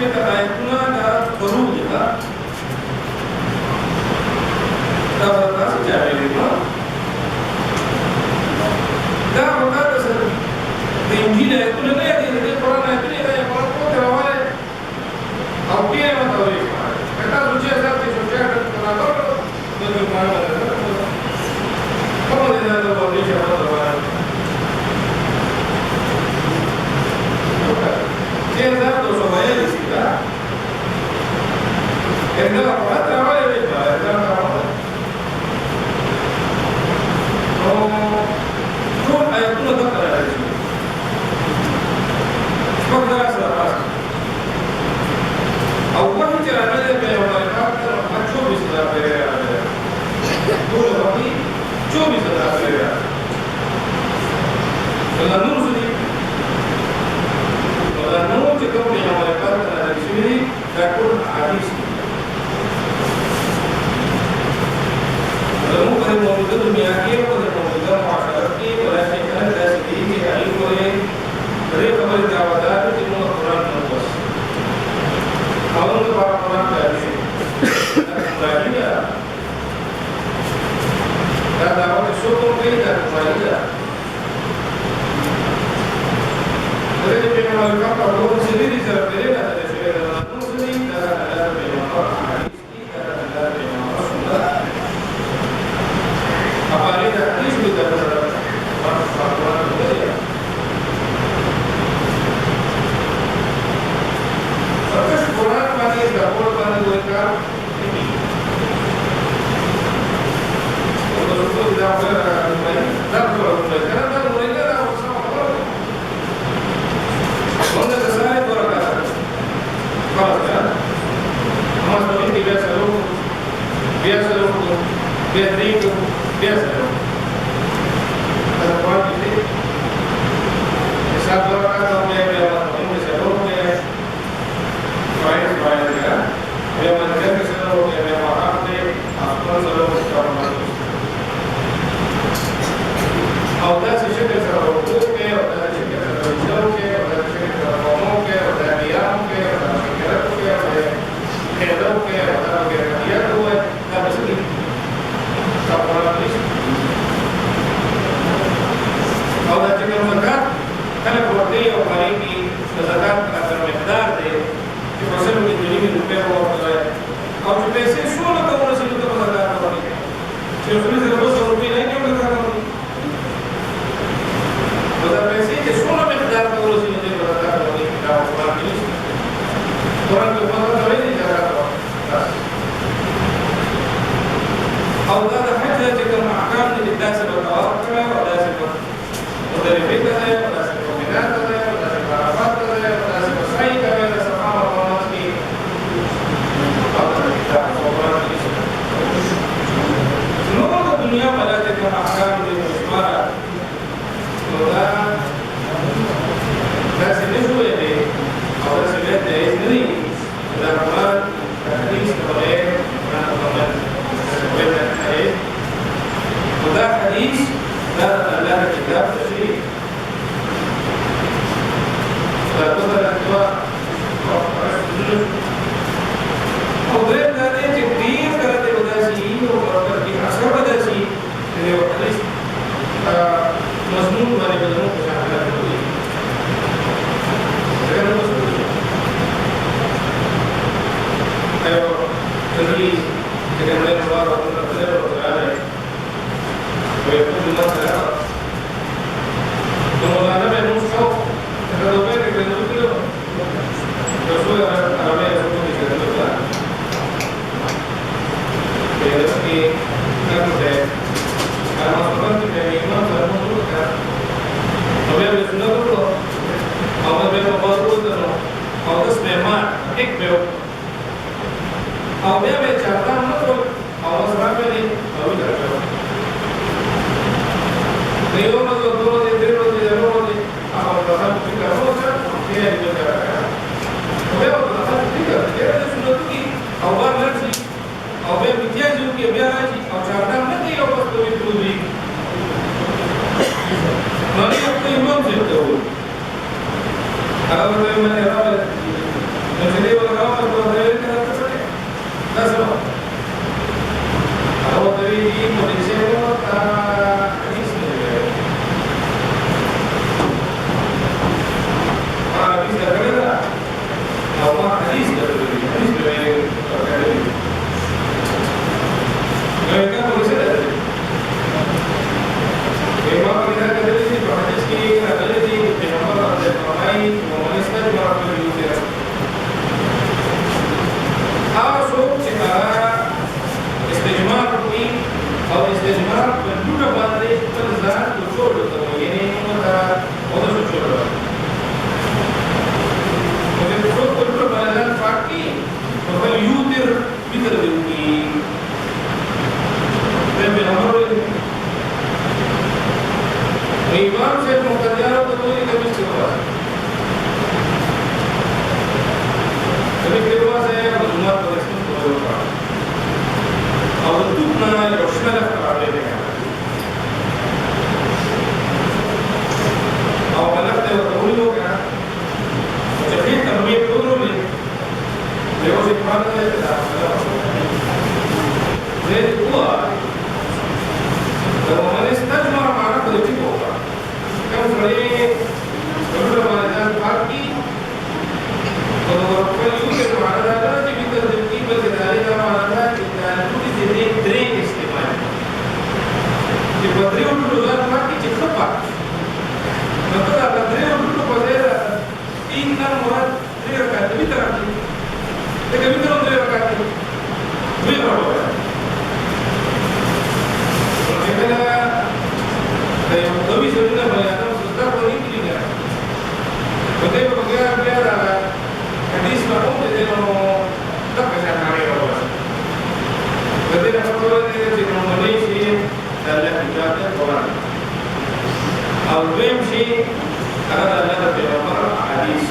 کې د آیتونه دا ضرور دي دا تاسو چې ویلي دا ودا د انجیل آیتونه نه دي د قرآن آیتونه دا یو په راوړل او بیا مته وایي کله چې تاسو چې څه کوي نو د معنا کومه ده دا په دې چې تاسو وایي ¿Qué es dato sobre él? Es de la palabra, ¿vale? Es de la palabra. No hay una tanta de eso. Es por dar esa paz. Aunque no quiera nadie me va a dejar, pero no chubis de la pelea. Tú lo vas a ir, chubis de la pelea. El anuncio de النور تكون يوم القيامة على الجبل تكون حديث. الممكن الموجود المياهي والموجود المعاشرتي ولكن كان تسديد علم طريقة من الدعوات من القرآن المقدس. أول ما القرآن تابع. القرآنية. دعوة الشكر كيدا القرآنية. Jadi memang kalau orang sendiri cara berbeda dari sebagian orang sendiri ada memang hadis ada memang rasulullah apa ini hadis juga ada orang berbeda terus Quran bagi dapur pada mereka ini untuk dapur mereka ¿dónde se sale por acá? Vamos allá. Vamos a ver que vea salud, vea rico, vea salud. ¿Hasta cuándo dice? Esa por acá no me vea salud, vaya allá. Vea mantener que salud, vea bajarte, hasta salud que está hablando. Ahora se checa el salud, que ahora se checa el salud, que ahora se checa ahora cheque el zakat cada cuartillo o paringi el zakat hasta el miqdar de que por ser un individuo un perro aunque pensé solo que uno se lo toma zakat si los fines de la bolsa europea hay que un zakat o sea pensé que solo miqdar que uno se lo toma zakat Quran ke mana tadi dijaga أو هذا حتى ذكر أحكام للداسة والتوكل وداسة مدربين وداسة مؤمنات وداسة عرفات وداسة سعيد وداسة سبحان الله في نور الدنيا ولا ذكر أحكام للمسمار ولا داسة نجوى أو داسة بيت إذني إذا رمان تحديث كبير من الضمان وده حديث لا تتألها الكتاب تشريف لا تظهر الأنواع وغير ذلك كبير كانت الوداسيين وقرأت في عصر وداسي اللي هو حديث مضمون ما يبدأون بشعر الكتاب كان مضمون أيوه تدريس كان من الله وتعالى ويقول الله تعالى ثم لا نبي نصحه تكذبين كذبوا كله رسول العربية يقول كذبوا الله فيذكي كذبه أنا أصبحت بإيمان فالمنظور كان نبي بسنة الله أو نبي مبارود أو تسمع ما إكبر أو نبي جعلان نطلب أو أصبحني أو يجعل اليوم الدكتور يدير ويدير أو الرحمة في كروسة فيها يجعل وبيع الرحمة في كروسة سنتي أو بار نفسي أو بيع بتيجي وكبيرة أو جعلان نتي أو بس توي ما يبقى يوم جدول أو بيع من الرابط نجلي حديث كذا أو ما حديث كذا حديث بمعنى كذا ما يكاد يصير إمام كذا كذا في حديث كذا في بينما الرأي ومن استجمع فليوتر أصوب شهارة استجمار في أو استجمار بالجودة بعد فلزان تشور يعني متى وده تشور وده تشور بالجودة بعد فاكي فليوتر بتدريجي ده بنمر الإمام سيد مقدار وتقولي كم استواء كم استواء saya berjumpa dengan Tuhan. Allah tukna yoshna karabega. Allah nafte وتقولي لك جهيد تنمية كله ليوز إقرار الله زي هو لو من استجمع معنا كذي هو كم فريق كل ما جاء باقي وكل يوم معنا هذا جبت الذكي بالكتاب معنا كتاب تودي زين درين استعمال جبت درين ودلوقتي باقي جخبا مثلا درين ودلوقتي بزيادة إن المراد درين ركعت بيتركي لكن بيترون درين ركعت بيترون وكذا كيوم تبي سوينا بيانا سوتر بني كلينا وكيف بقى حديث مرحوم جدنا تكشف عليه الله جدنا فترة جدنا ماليشي دلنا كتاب القرآن أو بيم شيء هذا لا بيعبر حديث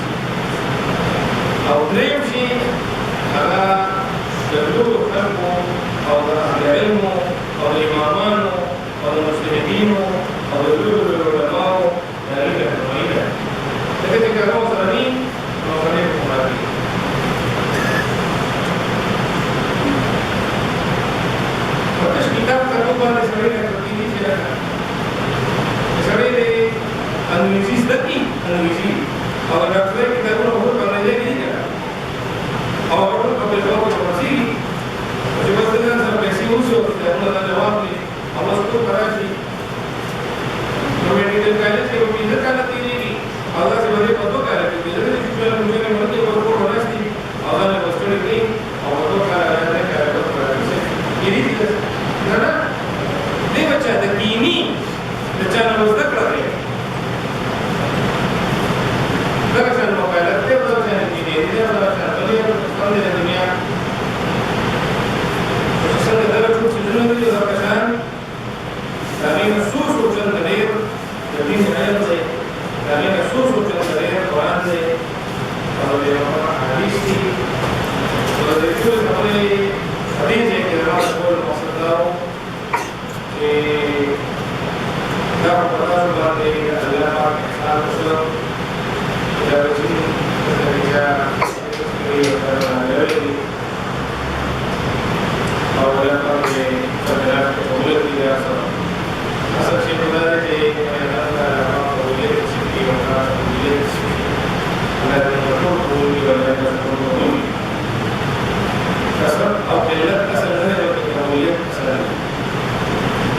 أو بيم شيء هذا دلوه خلقه أو علمه أو الإمامان أو المسلمين أو العلماء ذلك المعيدة لكن كانوا صغيرين وصغيرين مقابلين وتش كتاب كتبه لسبيل التقييد شيئا لسبيل الميزيز ذكي الميزيز أو الأكثر كتابه هو كالرجال أو أقول قبل الجواب المسيري وجبت لنا سبعين وسوء كتابنا الجواب الله سبحانه وتعالى Kemudian kita kaji kita kan ini Allah sebagai bentuk ada kita jadi juga mungkin nanti berkorban sih Allah yang pasti ini Allah tu kalau ada yang berkorban ini tidak karena dia baca ada kini baca nama sudah kelar ya kita kan mau kalah dia baca ini dia baca ini kalau di dunia sesuatu dalam susunan itu baca kami khusus ujian kadir jadi ayat saya kami khusus ujian kadir Quran saya kalau dia hadis ini kalau dia itu sampai hadis yang kita maksud maksud tahu dapat pada sebagai adalah asal usul dari sini ketika dari kalau dia pakai adalah boleh tidak asal sebenarnya di adalah boleh sini orang boleh sini ada yang boleh ada yang boleh asal apabila asalnya kita boleh asal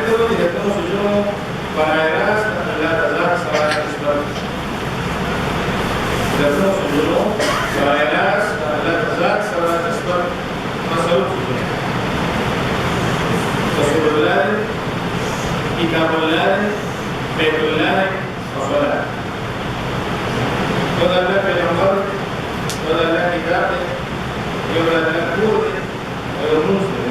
itu tidak tahu sujud bahaya adalah adalah salah islam tidak tahu sujud bahaya adalah salah islam masalah sujud Rasulullah kitabullah baitullah salat adalah penyambar adalah kitab adalah Quran adalah muslim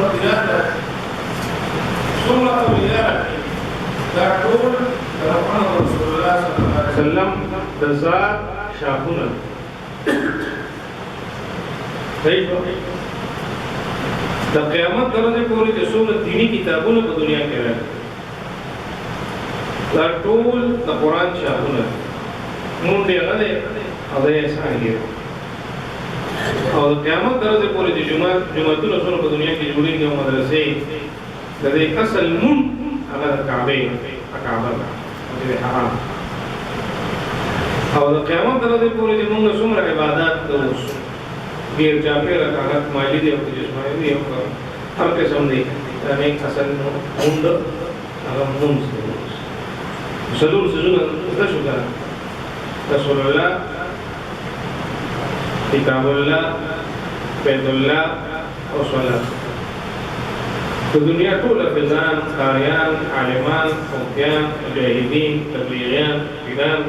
مدينات ثم أولياء دعون رحمه رسول الله صلى الله عليه وسلم دزار شاهونا صحیح د قیامت درجه پورې د څومره دینی کتابونه په دنیا کې راځي دا ټول د قرآن شاهونه مونږ یې غلې او دا یې څنګه او د قیامت درجه پورې د جمعتونو څومره په دنیا کې جوړېږي او مدرسې د دې اصل مون هغه د کعبه د حرام او د قیامت درجه پورې د مونږ څومره عبادت کوو غیر جاپیر کاغذ مالی دی او جسمانی دی او هر قسم دی دا نه اصل مونږ هغه مونږ سلول سجود د شو دا رسول الله کتاب الله بیت الله او صلات په دنیا ټول فزان قاریان عالمان مفتیان مجاهدین تبلیغیان فیدان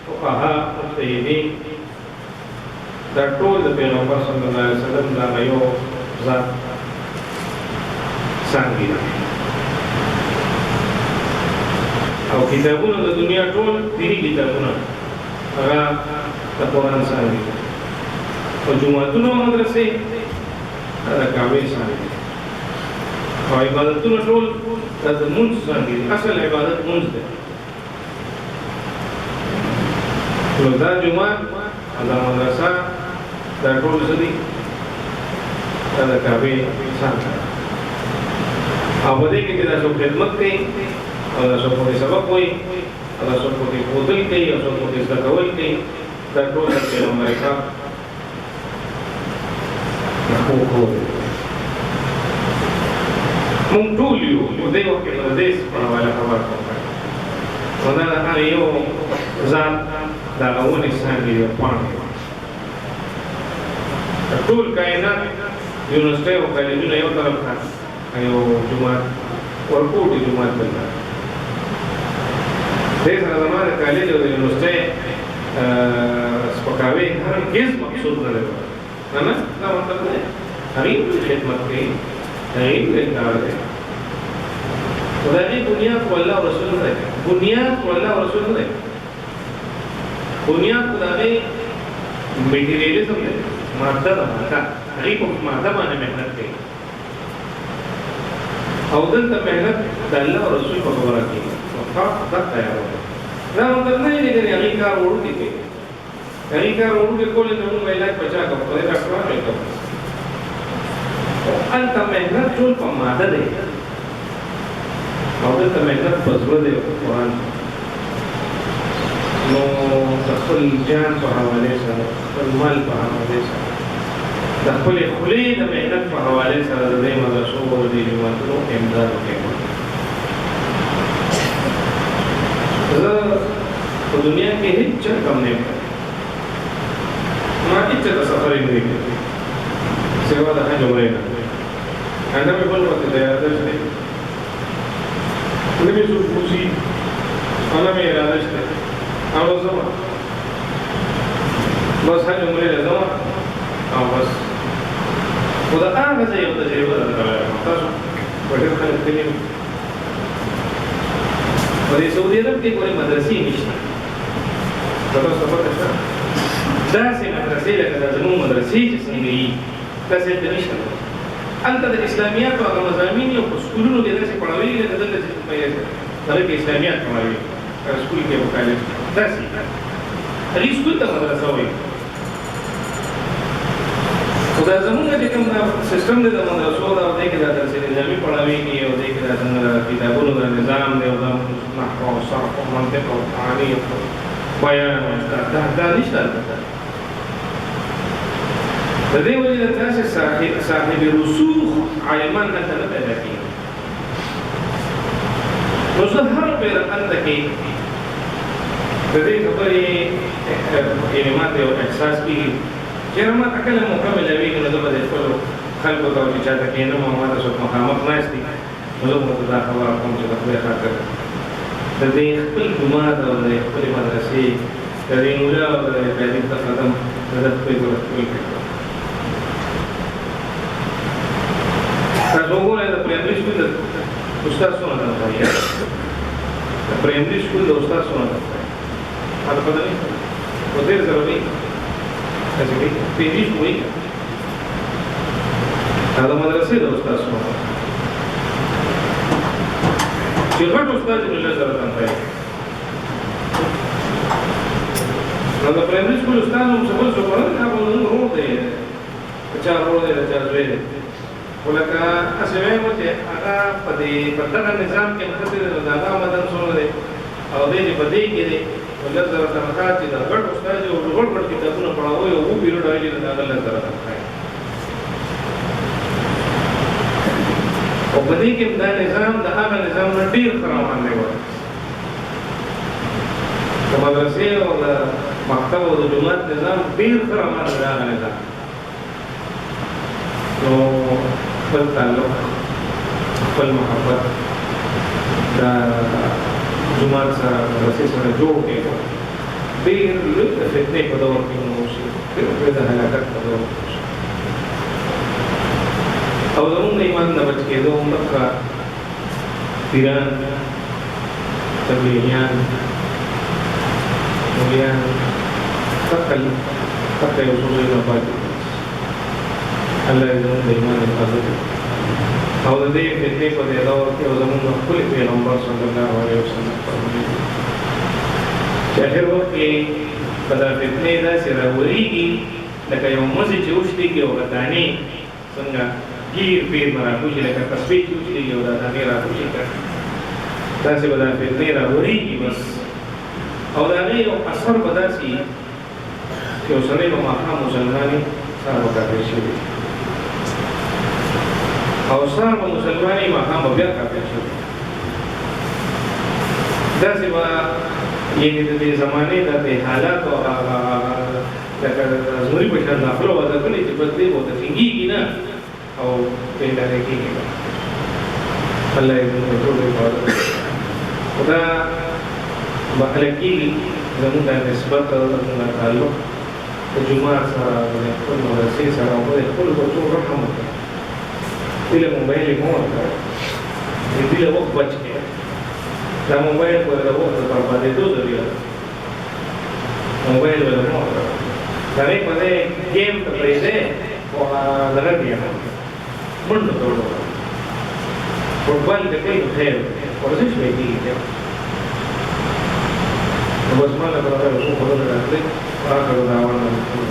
فقها مجتهدین دا ټول د پیغمبر صلی الله علیه وسلم دا یو ذات څنګه او کتابونه د دنیا ټول دیني کتابونه هغه د قرآن څنګه او جمعتونه مدرسې دا کعبه څنګه او عبادتونه ټول د مونږ څنګه اصل عبادت مونږ ده نو دا جمعه دا مدرسه دا ټول څه دي دا د کعبې څنګه او په دې کې دا څو خدمت کوي او دا څو په سبق وایي او دا څو په بوتل کوي او څو په زده کول کوي دا ټول د پیغمبر کا مونږ ټول یو په دې وخت کې د دې په حواله خبر کوم نو دا هغه یو ځان دا اول څنګه یو پاڼه ټول کائنات یونیورسيټي او کالجونه یو طرف ته یو جماعت ورکوټي جماعت بلنه دې سره زموږ کالج او یونیورسيټي سپکاوي هرگز مقصود نه لري نه دا مطلب نه هغه خدمت کوي هغه کار کوي ولې بنیاد والله رسول الله بنیاد والله رسول الله بنیاد خدای میټیریالیزم دی ماده ده هغه په ماده باندې مهنت کوي او دلته مهنت د الله او رسول په خبره کوي فقط دا تیار دا مطلب نه دی چې هغه کار ورته کوي هغه کار ورته کولای نو موږ علاج بچا کوو دا څه کوي انت مهنت ټول په ماده ده او دلته مهنت په زړه دی قرآن نو خپل جان په حواله سره خپل مال په حواله سره د خپل خولي د مهنت په حواله سره د دې مدرسو او د جماعتونو امداد وکړي زه په دنیا کې هیڅ څه کم نه کړم ما هیڅ څه سفر نه کړی سیوا د حج عمره نه انده په بل وخت ته یاد شته نو مې څو خوشي انا مې یاد شته او زما بس حج عمره زما او بس ودا هغه ځای یو تجربه ده تاسو ورته خلک دي په دې سعودي عرب کې کومه مدرسې نشته تاسو څه پته ده دا سه مدرسې لکه زموږ مدرسې چې څنګه یې تاسو ته نشته انت د اسلامیات او مضامین یو سکولونو کې داسې پڑھاوي لکه دلته چې په طرف کې اسلامیات پڑھاوي سکول کې وکاله داسې هغه سکول ته مدرسه وایي خدای زمونږ چې کوم سیستم دی د مدرسو دا او دې کې د درس نظامي پڑھاوي کې او دې کې د څنګه کتابونو د نظام دی او د نحو او صرف او منطق او معانی او بیان دا نشته د دې وجه د تاسو صاحب رسوخ عالمان نه پیدا کیږي نو زه هر پیره انده کې د دې خبرې کلمات او احساس کیږي چې ما تکله مکمل وی کنه د بده خپل خلکو ته چې چاته کې نو ما تاسو مخامخ ناشتي نو موږ دا خبره کوم چې د خپل خاطر د دې خپل جماعت او د خپل مدرسې د دې مولا او د تعلیم ته قدم د خپل ورکول تاسو وګورئ د پرایمري سکول د استاد څونه تنخواه یې د پرایمري سکول د استاد څونه تنخواه هغه پته نه و ډېر زره وي تاسو کې پیریش وایي هغه مدرسې د استاد څونه چې غټ استاد یې له زره تنخواه نو د پرایمري سکول استاد هم څه بل څه کوي هغه موږ روړ دی چا روړ دی چا زوی دی ولکه اسمه مو چې هغه په دې بدغه نظام کې مخکې د دغه مدن سره دی او دې په دې کې دی ولر زره تنخواه چې د غټ استاد او غټ کتابونه پڑھاوي او پیریډ راځي د هغه لږ زره تنخواه او په دې کې دا نظام د هغه نظام نه ډیر خرابان دی د مدرسې او د مکتب او د جماعت نظام ډیر خرابان دی هغه نظام نو خپل تعلق خپل محبت دا جماعت سره مدرسې سره جوړ کړي ډېر لږ د فتنې په دور کې وشي ډېر د هلاکت په دور کې وشي او زموږ د ایمان د بچ کېدو مکه پیران تبلیغیان مولیان فقل یو څو ځایونه پاتې الله دې زموږ د ایمان حفاظت او د دې فتنې په دې دور کې او زموږ خپل پیغمبر صلی الله علیه وسلم فرمایي چې هر وخت کې په دا فتنې داسې راورېږي لکه یو مزي چې وشلېږي او دانې څنګه گیر پیر راکوشي لکه تسبیح چې وشلېږي او دا دانې راکوشي داسې به دا فتنې راورېږي بس او د هغې یو اثر به داسې چې یو سړی به ماښام مسلمانې سره به کافر شوي او سار به مسلمانې ماښام به بیا کافر شوي داسې به یعنې د دې زمانې د دې حالات او لکه زمري په شان داخله وضع کړي چې بس دې ورته ټینګېږي نه او پیدارې کېږي نه الله یې زموږ ټول حفاظت خو دا به هلک کېږي زموږ دا نسبت زموږ تعلق د جومات سره د خپل مدرسې سره او د خپلو بچو رحم وکړه دې له موبایل یې مه ورکوه دې له وخت بچ کړه دا موبایل خو د وخت د بربادېدو ذریعه ده موبایل به مه ورکوه د هغې په ځای ګیم ته پرېږدی او دغه ګیم منډو ته وړه فوټبال که کوي نو خیر ورزش به یې کېږي بیا نو بس ما لپاره یو څو خبرې راغلې آخر دعوانا